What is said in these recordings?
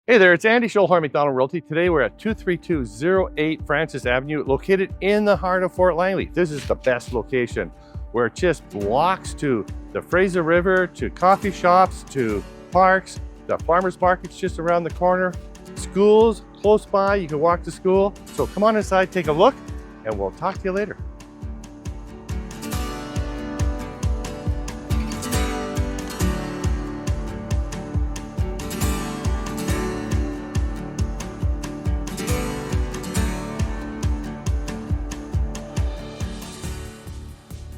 Hey there, it's Andy Scholl, McDonald Realty. Today we're at 23208 Francis Avenue, located in the heart of Fort Langley. This is the best location where it just blocks to the Fraser River, to coffee shops, to parks. The farmers market's just around the corner. Schools close by, you can walk to school. So come on inside, take a look, and we'll talk to you later.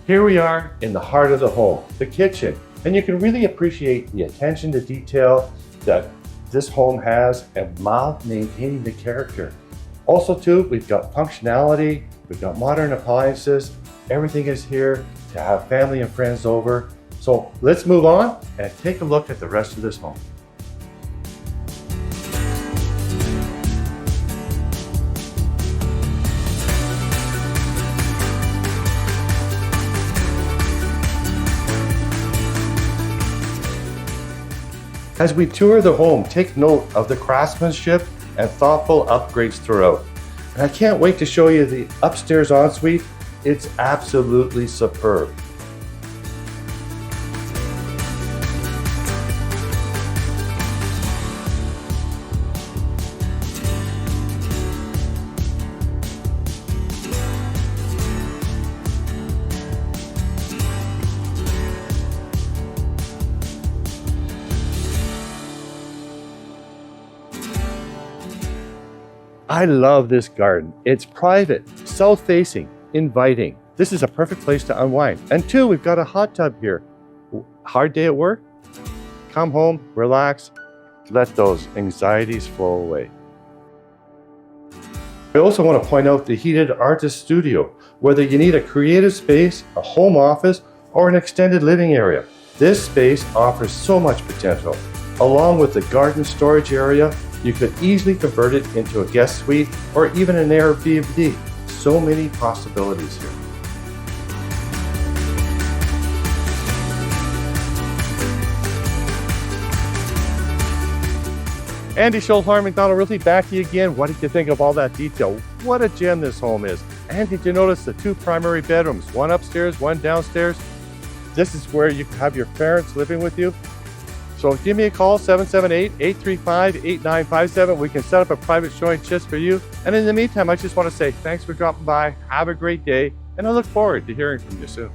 Here we are in the heart of the home, the kitchen, and you can really appreciate the attention to detail that this home has and while maintaining the character. Also too, we've got functionality, we've got modern appliances, everything is here to have family and friends over. So let's move on and take a look at the rest of this home. As we tour the home, take note of the craftsmanship and thoughtful upgrades throughout. And I can't wait to show you the upstairs ensuite. It's absolutely superb. I love this garden. It's private, south-facing, inviting. This is a perfect place to unwind. And two, we've got a hot tub here. Hard day at work? Come home, relax, let those anxieties flow away. I also want to point out the heated artist studio. Whether you need a creative space, a home office, or an extended living area, this space offers so much potential. Along with the garden storage area, you could easily convert it into a guest suite or even an Airbnb. So many possibilities here. Andy Scholl, McDonald Realty, back to you again. What did you think of all that detail? What a gem this home is. And did you notice the two primary bedrooms, one upstairs, one downstairs? This is where you have your parents living with you. So give me a call, 778-835-8957. We can set up a private showing just for you. And in the meantime, I just want to say thanks for dropping by. Have a great day. And I look forward to hearing from you soon.